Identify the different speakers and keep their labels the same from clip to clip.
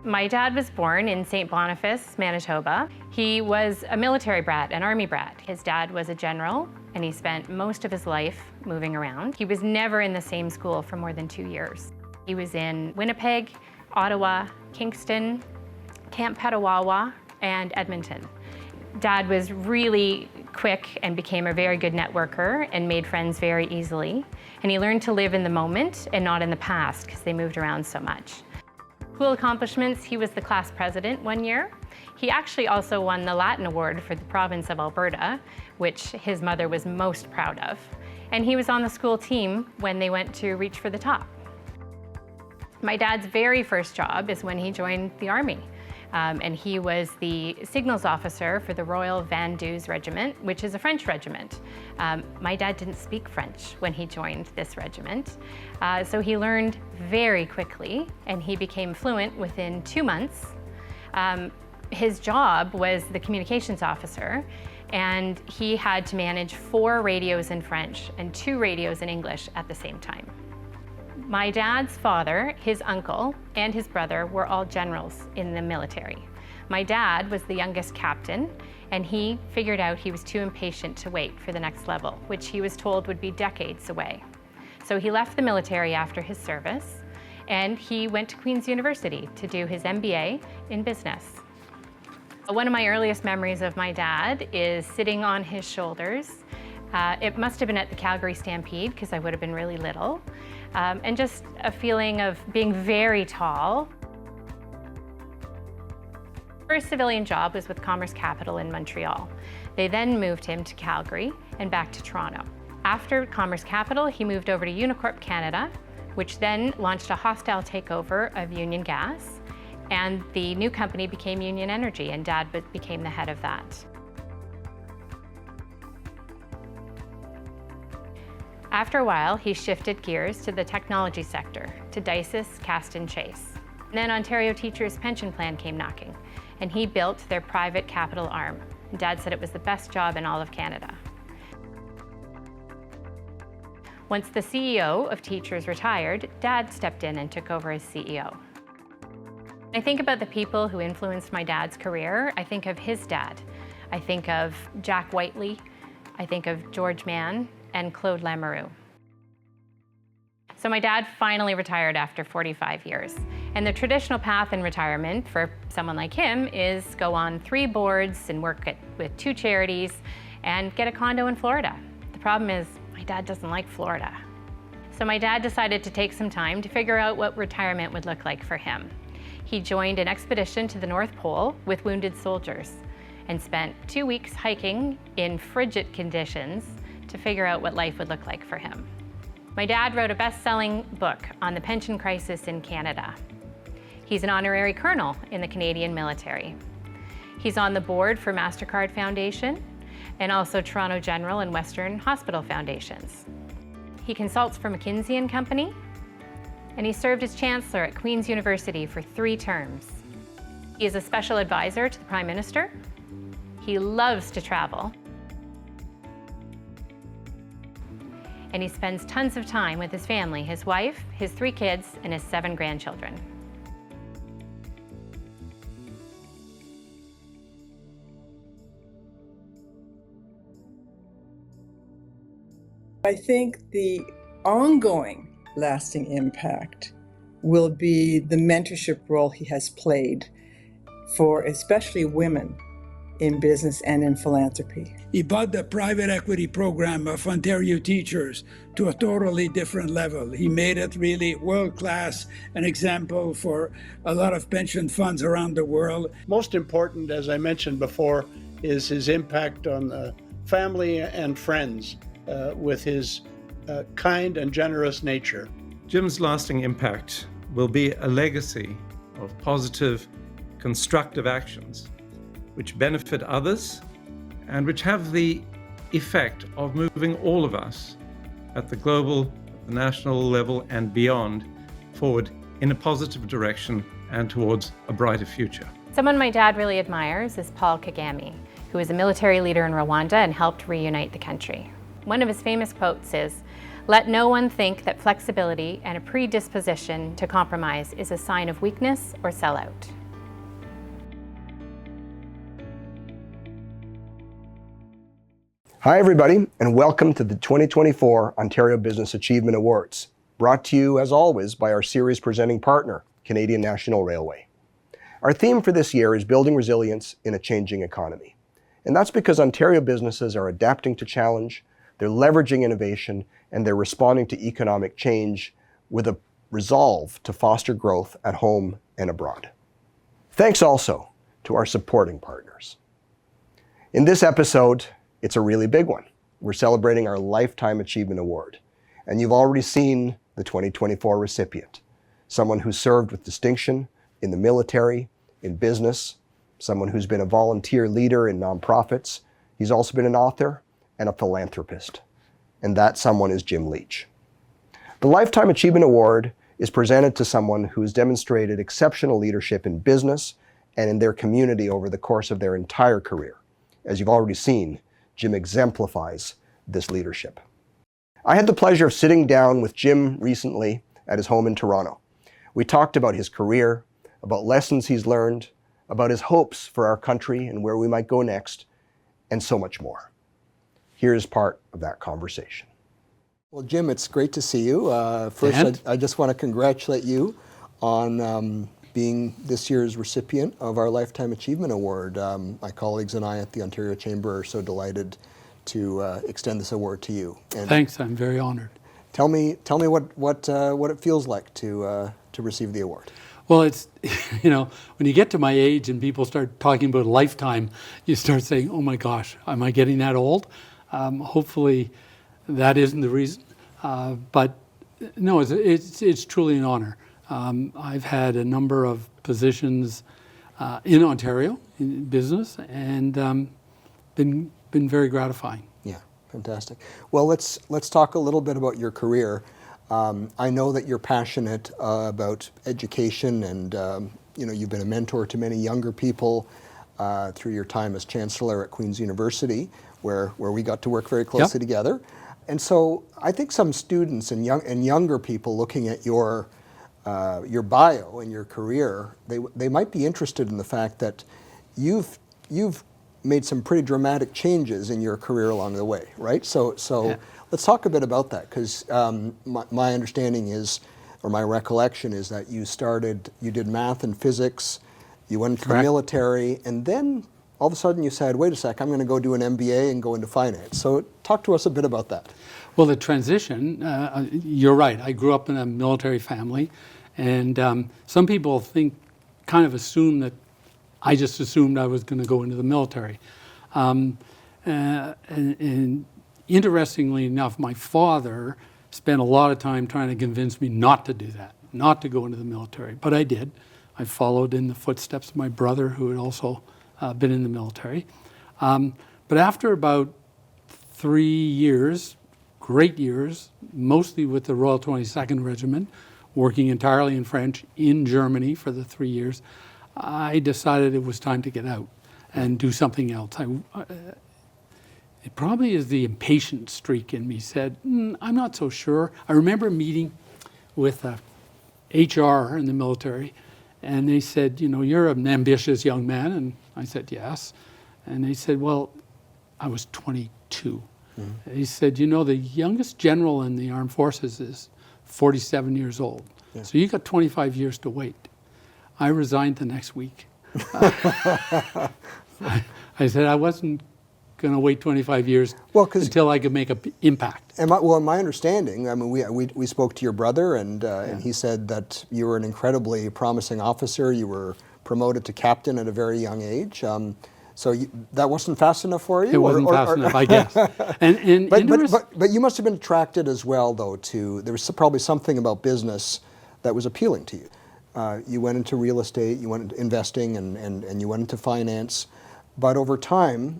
Speaker 1: My dad was born in St. Boniface, Manitoba. He was a military brat, an army brat. His dad was a general, and he spent most of his life moving around. He was never in the same school for more than 2 years. He was in Winnipeg, Ottawa, Kingston, Camp Petawawa, and Edmonton. Dad was really quick and became a very good networker and made friends very easily. And he learned to live in the moment and not in the past because they moved around so much. Cool accomplishments, he was the class president one year. He actually also won the Latin Award for the province of Alberta, which his mother was most proud of. And he was on the school team when they went to reach for the top. My dad's very first job is when he joined the Army. And he was the signals officer for the Royal Vendus Regiment, which is a French regiment. My dad didn't speak French when he joined this regiment, so he learned very quickly, and he became fluent within 2 months. His job was the communications officer, and he had to manage 4 radios in French and 2 radios in English at the same time. My dad's father, his uncle, and his brother were all generals in the military. My dad was the youngest captain, and he figured out he was too impatient to wait for the next level, which he was told would be decades away. So he left the military after his service, and he went to Queen's University to do his MBA in business. One of my earliest memories of my dad is sitting on his shoulders. It must have been at the Calgary Stampede, because I would have been really little. And just a feeling of being very tall. First civilian job was with Commerce Capital in Montreal. They then moved him to Calgary and back to Toronto. After Commerce Capital, he moved over to Unicorp Canada, which then launched a hostile takeover of Union Gas, and the new company became Union Energy, and Dad became the head of that. After a while, he shifted gears to the technology sector, to Dysis, Caston Chase. And then Ontario Teachers' Pension Plan came knocking, and he built their private capital arm. And Dad said it was the best job in all of Canada. Once the CEO of Teachers retired, Dad stepped in and took over as CEO. I think about the people who influenced my dad's career. I think of his dad. I think of Jack Whiteley. I think of George Mann and Claude Lamoureux. So my dad finally retired after 45 years. And the traditional path in retirement for someone like him is go on 3 boards and work with 2 charities and get a condo in Florida. The problem is my dad doesn't like Florida. So my dad decided to take some time to figure out what retirement would look like for him. He joined an expedition to the North Pole with wounded soldiers and spent 2 weeks hiking in frigid conditions to figure out what life would look like for him. My dad wrote a best-selling book on the pension crisis in Canada. He's an honorary colonel in the Canadian military. He's on the board for MasterCard Foundation and also Toronto General and Western Hospital Foundations. He consults for McKinsey & Company, and he served as Chancellor at Queen's University for 3 terms. He is a special advisor to the Prime Minister. He loves to travel. And he spends tons of time with his family, his wife, his 3 kids, and his 7 grandchildren.
Speaker 2: I think the ongoing lasting impact will be the mentorship role he has played for especially women in business and in philanthropy.
Speaker 3: He brought the private equity program of Ontario Teachers to a totally different level. He made it really world-class, an example for a lot of pension funds around the world.
Speaker 4: Most important, as I mentioned before, is his impact on family and friends with his kind and generous nature.
Speaker 5: Jim's lasting impact will be a legacy of positive, constructive actions which benefit others and which have the effect of moving all of us at the global, the national level and beyond forward in a positive direction and towards a brighter future.
Speaker 1: Someone my dad really admires is Paul Kagame, who was a military leader in Rwanda and helped reunite the country. One of his famous quotes is, "Let no one think that flexibility and a predisposition to compromise is a sign of weakness or sellout."
Speaker 6: Hi, everybody, and welcome to the 2024 Ontario Business Achievement Awards, brought to you, as always, by our series presenting partner, Canadian National Railway. Our theme for this year is building resilience in a changing economy. And that's because Ontario businesses are adapting to challenge, they're leveraging innovation, and they're responding to economic change with a resolve to foster growth at home and abroad. Thanks also to our supporting partners. In this episode, it's a really big one. We're celebrating our Lifetime Achievement Award. And you've already seen the 2024 recipient, someone who served with distinction in the military, in business, someone who's been a volunteer leader in nonprofits. He's also been an author and a philanthropist. And that someone is Jim Leech. The Lifetime Achievement Award is presented to someone who's demonstrated exceptional leadership in business and in their community over the course of their entire career. As you've already seen, Jim exemplifies this leadership. I had the pleasure of sitting down with Jim recently at his home in Toronto. We talked about his career, about lessons he's learned, about his hopes for our country and where we might go next, and so much more. Here's part of that conversation.
Speaker 7: Well, Jim, it's great to see you. First, I just want to congratulate you on being this year's recipient of our Lifetime Achievement Award. My colleagues and I at the Ontario Chamber are so delighted to extend this award to you. And
Speaker 8: thanks, I'm very honored.
Speaker 7: Tell me what it feels like to receive the award.
Speaker 8: Well, it's, you know, when you get to my age and people start talking about lifetime, you start saying, oh my gosh, am I getting that old? Hopefully that isn't the reason. But no, it's truly an honor. I've had a number of positions in Ontario in business, and been very gratifying.
Speaker 7: Yeah, fantastic. Well, let's talk a little bit about your career. I know that you're passionate about education, and you've been a mentor to many younger people through your time as Chancellor at Queen's University, where we got to work very closely together. And so I think some students and younger people looking at your bio and your career, they might be interested in the fact that you've made some pretty dramatic changes in your career along the way, right? So let's talk a bit about that, because my understanding is, or my recollection is, that you did math and physics, you went into the military, and then all of a sudden you said, wait a sec, I'm going to go do an MBA and go into finance. So talk to us a bit about that.
Speaker 8: Well, the transition, you're right. I grew up in a military family, and some people kind of assume that I just assumed I was going to go into the military. And interestingly enough, my father spent a lot of time trying to convince me not to do that, not to go into the military. But I did. I followed in the footsteps of my brother, who had also been in the military. But after about 3 years, great years, mostly with the Royal 22nd Regiment, working entirely in French in Germany for the 3 years, I decided it was time to get out and do something else. It probably is the impatient streak in me said, I'm not so sure. I remember meeting with HR in the military, and they said, you're an ambitious young man. And I said, yes. And they said, well, I was 22. He said, the youngest general in the armed forces is 47 years old. Yeah. So you got 25 years to wait. I resigned the next week. I said I wasn't going to wait 25 years until I could make an impact.
Speaker 7: In my understanding, I mean, we spoke to your brother, and he said that you were an incredibly promising officer. You were promoted to captain at a very young age. So that wasn't fast enough for you?
Speaker 8: It wasn't fast enough, I guess.
Speaker 7: But you must have been attracted as well, though, there was probably something about business that was appealing to you. You went into real estate, you went into investing, and you went into finance. But over time,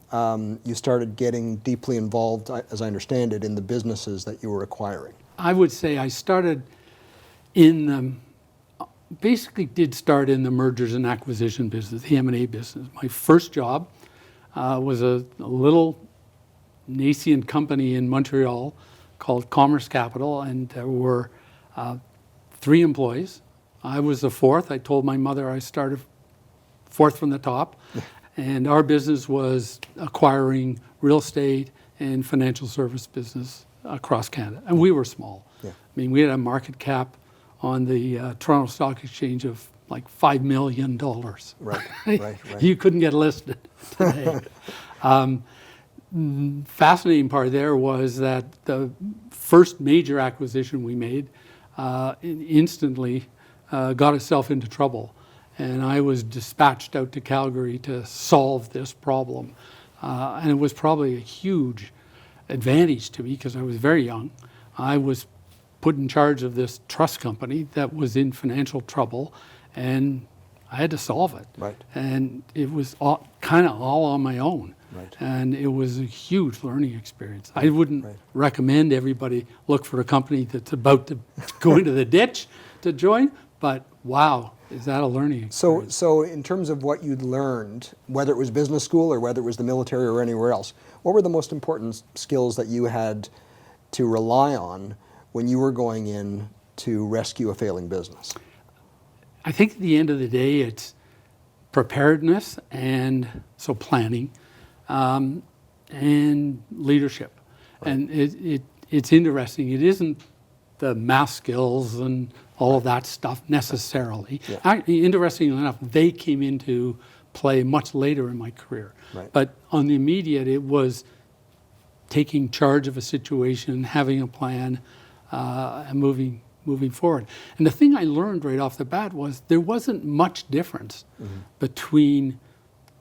Speaker 7: you started getting deeply involved, as I understand it, in the businesses that you were acquiring.
Speaker 8: I would say I started basically did start in the mergers and acquisition business, the M&A business. My first job was a little nascent company in Montreal called Commerce Capital, and there were 3 employees. I was the 4th. I told my mother I started 4th from the top. And our business was acquiring real estate, and financial service business across Canada. And we were small.
Speaker 7: Yeah.
Speaker 8: I mean, we had a market cap on the Toronto Stock Exchange of like $5 million.
Speaker 7: Right.
Speaker 8: You couldn't get listed today. Fascinating part there was that the first major acquisition we made instantly got itself into trouble. And I was dispatched out to Calgary to solve this problem. And it was probably a huge advantage to me because I was very young. I was put in charge of this trust company that was in financial trouble, and I had to solve it.
Speaker 7: Right.
Speaker 8: And it was kind of all on my own.
Speaker 7: Right.
Speaker 8: And it was a huge learning experience. I wouldn't recommend everybody look for a company that's about to go into the ditch to join, but wow, is that a learning experience?
Speaker 7: So in terms of what you'd learned, whether it was business school or whether it was the military or anywhere else, what were the most important skills that you had to rely on when you were going in to rescue a failing business?
Speaker 8: I think at the end of the day, it's preparedness and so planning and leadership. Right. And it's interesting. It isn't the math skills and all of that stuff necessarily. Yeah. Interestingly enough, they came into play much later in my career.
Speaker 7: Right.
Speaker 8: But on the immediate, it was taking charge of a situation, having a plan, and moving forward. And the thing I learned right off the bat was there wasn't much difference between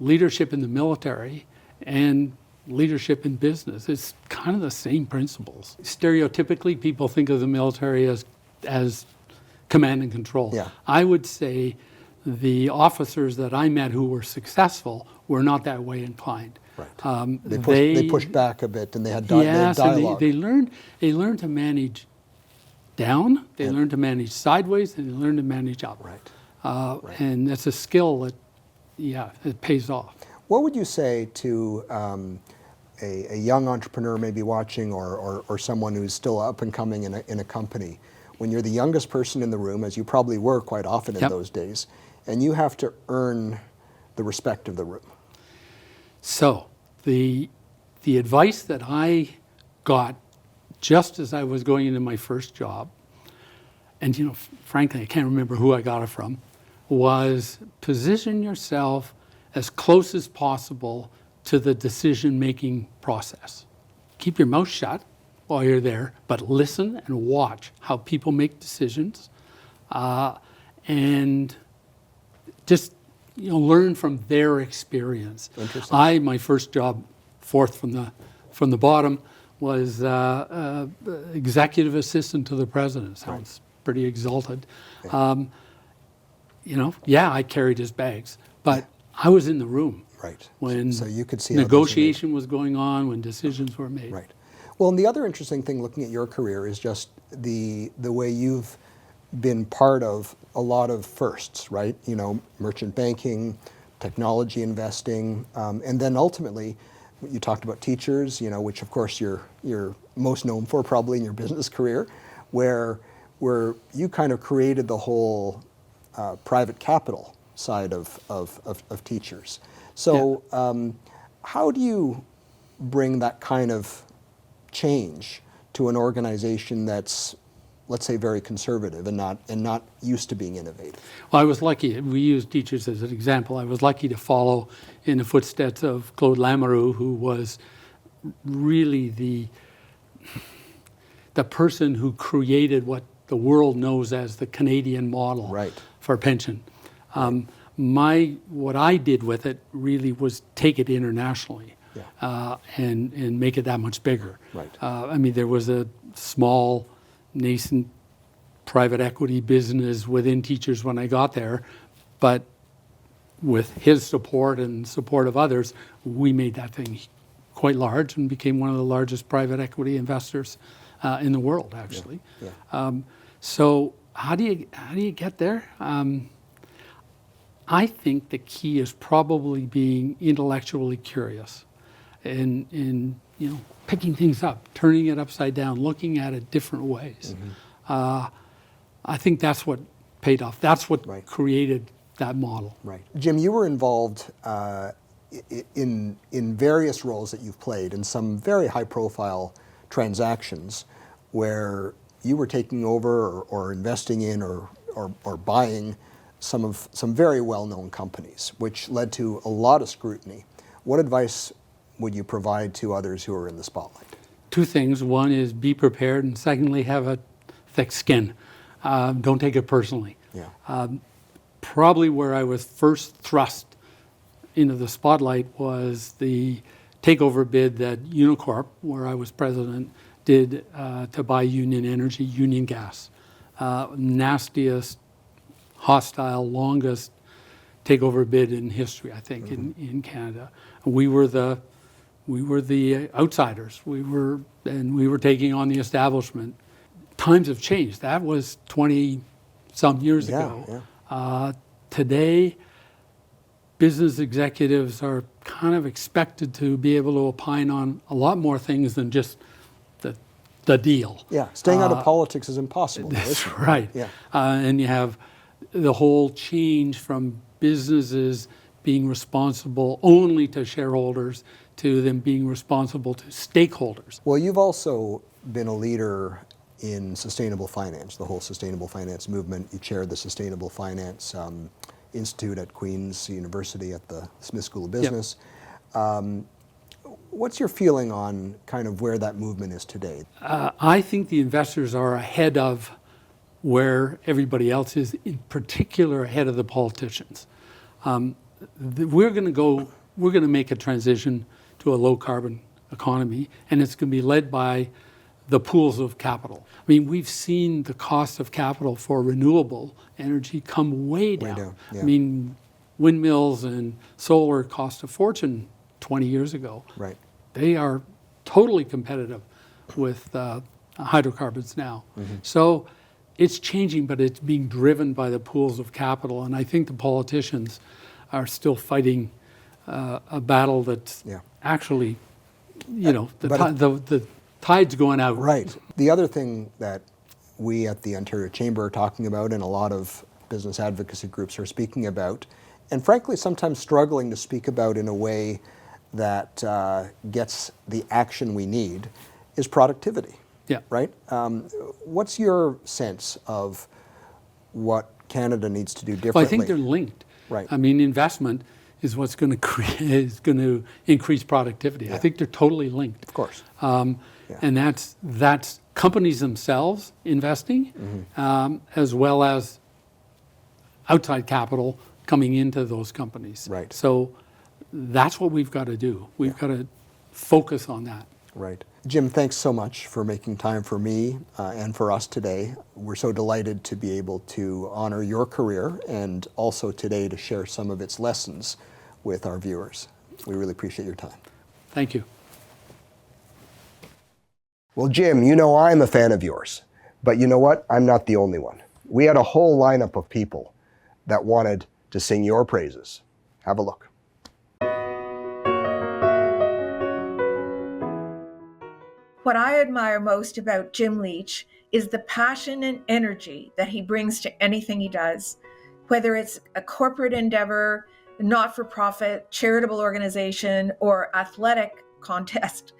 Speaker 8: leadership in the military and leadership in business. It's kind of the same principles. Stereotypically, people think of the military as command and control.
Speaker 7: Yeah.
Speaker 8: I would say the officers that I met who were successful were not that way inclined.
Speaker 7: Right. They pushed back a bit, and they had dialogue.
Speaker 8: And they learned to manage down, they learned to manage sideways, and they learned to manage up.
Speaker 7: Right.
Speaker 8: And that's a skill that, it pays off.
Speaker 7: What would you say to a young entrepreneur maybe watching or someone who's still up and coming in a company, when you're the youngest person in the room, as you probably were quite often in those days, and you have to earn the respect of the room?
Speaker 8: So the advice that I got just as I was going into my first job, and frankly, I can't remember who I got it from, was position yourself as close as possible to the decision-making process. Keep your mouth shut while you're there, but listen and watch how people make decisions, and just learn from their experience.
Speaker 7: Interesting.
Speaker 8: My first job, fourth from the bottom, was executive assistant to the president. Sounds pretty exalted. I carried his bags, but I was in the room.
Speaker 7: Right.
Speaker 8: When
Speaker 7: so you could see
Speaker 8: negotiation was going on, when decisions were made.
Speaker 7: Right. Well, and the other interesting thing looking at your career is just the way you've been part of a lot of firsts, right? Merchant banking, technology investing, and then ultimately, you talked about teachers, which of course you're most known for probably in your business career, where you kind of created the whole private capital side of teachers. So how do you bring that kind of change to an organization that's, let's say, very conservative and not used to being innovative?
Speaker 8: Well, I was lucky. We use teachers as an example. I was lucky to follow in the footsteps of Claude Lamoureux, who was really the person who created what the world knows as the Canadian model for pension. What I did with it really was take it internationally and make it that much bigger.
Speaker 7: Right.
Speaker 8: There was a small, nascent private equity business within teachers when I got there, but with his support and support of others, we made that thing quite large and became one of the largest private equity investors in the world, actually. So how do you get there? I think the key is probably being intellectually curious and picking things up, turning it upside down, looking at it different ways. I think that's what paid off. That's what created that model.
Speaker 7: Right. Jim, you were involved in various roles that you've played in some very high-profile transactions where you were taking over or investing in or buying some very well-known companies, which led to a lot of scrutiny. What advice would you provide to others who are in the spotlight?
Speaker 8: Two things. One is be prepared, and secondly, have a thick skin. Don't take it personally.
Speaker 7: Yeah.
Speaker 8: Probably where I was first thrust into the spotlight was the takeover bid that Unicorp, where I was president, did to buy Union Energy, Union Gas. Nastiest, hostile, longest takeover bid in history, I think, in Canada. We were the outsiders. We were taking on the establishment. Times have changed. That was 20-some years ago.
Speaker 7: Yeah.
Speaker 8: Today, business executives are kind of expected to be able to opine on a lot more things than just the deal.
Speaker 7: Yeah, staying out of politics is impossible.
Speaker 8: That's right.
Speaker 7: Yeah.
Speaker 8: And you have the whole change from businesses being responsible only to shareholders to them being responsible to stakeholders.
Speaker 7: Well, you've also been a leader in sustainable finance, the whole sustainable finance movement. You chaired the Sustainable Finance Institute at Queen's University at the Smith School of Business. Yep. What's your feeling on kind of where that movement is today?
Speaker 8: I think the investors are ahead of where everybody else is, in particular ahead of the politicians. We're going to make a transition to a low carbon economy, and it's going to be led by the pools of capital. I mean, we've seen the cost of capital for renewable energy come way down.
Speaker 7: Yeah.
Speaker 8: I mean, windmills and solar cost a fortune 20 years ago.
Speaker 7: Right.
Speaker 8: They are totally competitive with hydrocarbons now. Mm-hmm. So it's changing, but it's being driven by the pools of capital. And I think the politicians are still fighting a battle that's actually, the tide's going out.
Speaker 7: Right. The other thing that we at the Ontario Chamber are talking about, and a lot of business advocacy groups are speaking about, and frankly sometimes struggling to speak about in a way that gets the action we need, is productivity.
Speaker 8: Yeah.
Speaker 7: Right? What's your sense of what Canada needs to do differently?
Speaker 8: Well, I think they're linked.
Speaker 7: Right.
Speaker 8: I mean, investment is what's going to increase productivity. I think they're totally linked.
Speaker 7: Of course.
Speaker 8: And that's companies themselves investing, as well as outside capital coming into those companies.
Speaker 7: Right.
Speaker 8: So that's what we've got to do. We've got to focus on that.
Speaker 7: Right. Jim, thanks so much for making time for me and for us today. We're so delighted to be able to honor your career and also today to share some of its lessons with our viewers. We really appreciate your time.
Speaker 8: Thank you.
Speaker 6: Well, Jim, you know I'm a fan of yours, but you know what? I'm not the only one. We had a whole lineup of people that wanted to sing your praises. Have a look.
Speaker 9: What I admire most about Jim Leech is the passion and energy that he brings to anything he does, whether it's a corporate endeavor, not-for-profit, charitable organization, or athletic contest.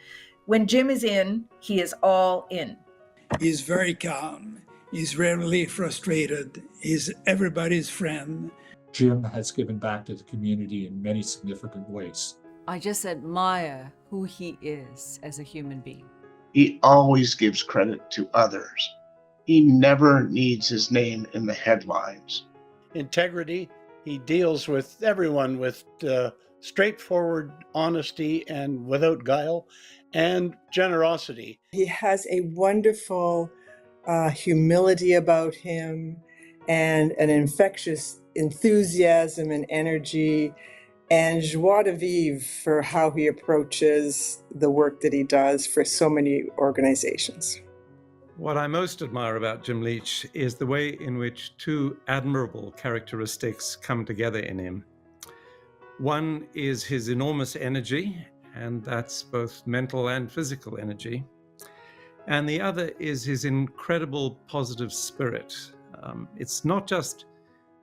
Speaker 9: When Jim is in, he is all in.
Speaker 3: He's very calm. He's rarely frustrated. He's everybody's friend.
Speaker 10: Jim has given back to the community in many significant ways.
Speaker 11: I just admire who he is as a human being.
Speaker 12: He always gives credit to others. He never needs his name in the headlines.
Speaker 4: Integrity, he deals with everyone with straightforward honesty and without guile, and generosity.
Speaker 2: He has a wonderful humility about him and an infectious enthusiasm and energy and joie de vivre for how he approaches the work that he does for so many organizations.
Speaker 5: What I most admire about Jim Leech is the way in which two admirable characteristics come together in him. One is his enormous energy, and that's both mental and physical energy. And the other is his incredible positive spirit. It's not just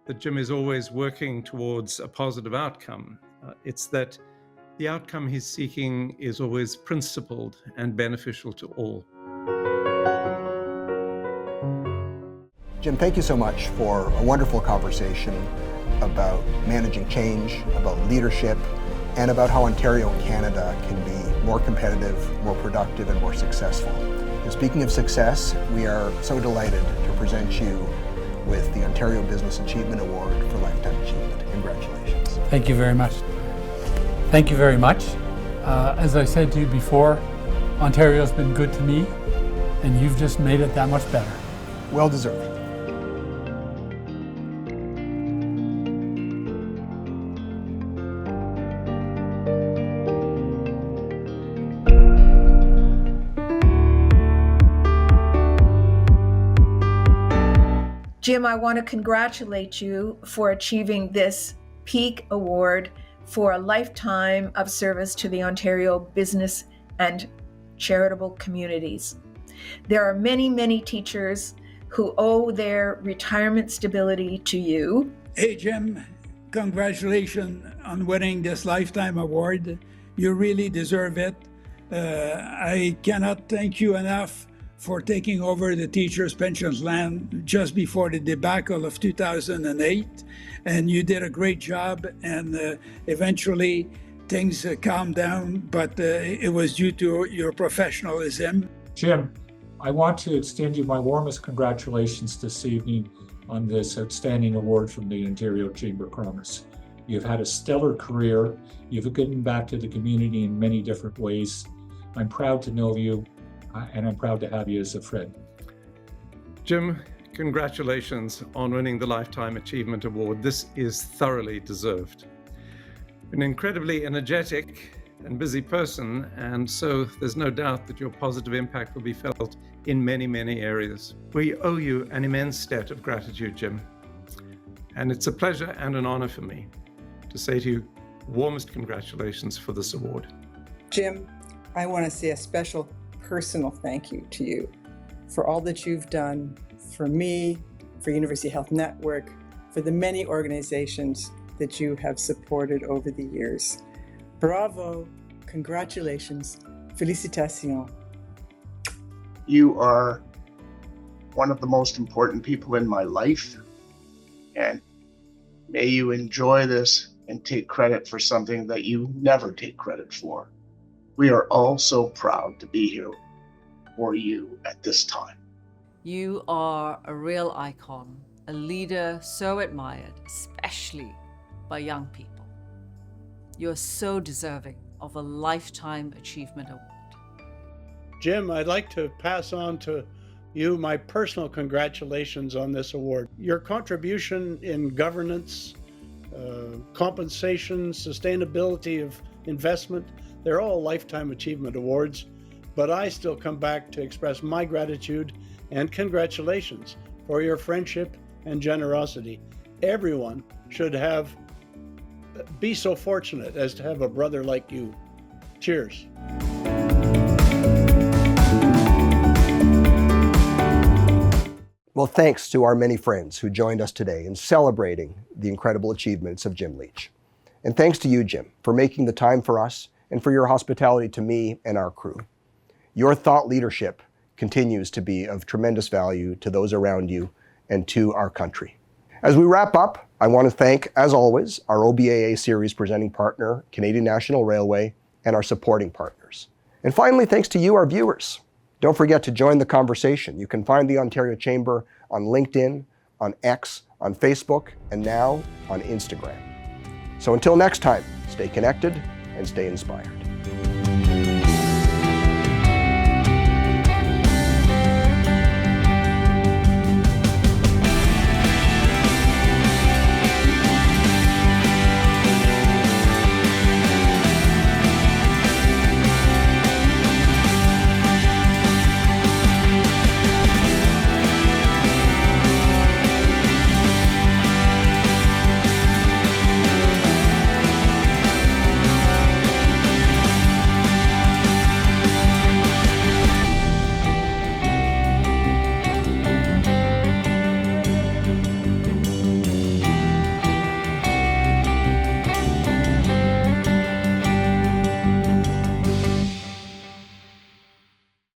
Speaker 5: that Jim is always working towards a positive outcome. It's that The outcome he's seeking is always principled and beneficial to all.
Speaker 6: Jim, thank you so much for a wonderful conversation about managing change, about leadership, and about how Ontario and Canada can be more competitive, more productive, and more successful. And speaking of success, we are so delighted to present you with the Ontario Business Achievement Award for Lifetime Achievement. Congratulations.
Speaker 8: Thank you very much. Thank you very much. As I said to you before, Ontario's been good to me, and you've just made it that much better.
Speaker 6: Well deserved.
Speaker 9: Jim, I want to congratulate you for achieving this Peak Award for a lifetime of service to the Ontario business and charitable communities. There are many, many teachers who owe their retirement stability to you.
Speaker 3: Hey, Jim, congratulations on winning this Lifetime Award. You really deserve it. I cannot thank you enough for taking over the teachers' pensions land just before the debacle of 2008. And you did a great job, and eventually things calmed down, but it was due to your professionalism.
Speaker 10: Jim, I want to extend you my warmest congratulations this evening on this outstanding award from the Ontario Chamber of Commerce. You've had a stellar career. You've given back to the community in many different ways. I'm proud to know you, and I'm proud to have you as a friend.
Speaker 5: Jim, congratulations on winning the Lifetime Achievement Award. This is thoroughly deserved. An incredibly energetic and busy person, and so there's no doubt that your positive impact will be felt in many, many areas. We owe you an immense debt of gratitude, Jim. And it's a pleasure and an honor for me to say to you, warmest congratulations for this award.
Speaker 2: Jim, I want to say a special personal thank you to you for all that you've done for me, for University Health Network, for the many organizations that you have supported over the years. Bravo, congratulations, félicitations.
Speaker 12: You are one of the most important people in my life, and may you enjoy this and take credit for something that you never take credit for. We are all so proud to be here for you at this time.
Speaker 11: You are a real icon, a leader so admired, especially by young people. You're so deserving of a Lifetime Achievement Award.
Speaker 4: Jim, I'd like to pass on to you my personal congratulations on this award. Your contribution in governance, compensation, sustainability of investment, they're all Lifetime Achievement Awards, but I still come back to express my gratitude and congratulations for your friendship and generosity. Everyone should be so fortunate as to have a brother like you. Cheers.
Speaker 6: Well, thanks to our many friends who joined us today in celebrating the incredible achievements of Jim Leech. And thanks to you, Jim, for making the time for us and for your hospitality to me and our crew. Your thought leadership continues to be of tremendous value to those around you and to our country. As we wrap up, I want to thank, as always, our OBAA series presenting partner, Canadian National Railway, and our supporting partners. And finally, thanks to you, our viewers. Don't forget to join the conversation. You can find the Ontario Chamber on LinkedIn, on X, on Facebook, and now on Instagram. So until next time, stay connected and stay inspired.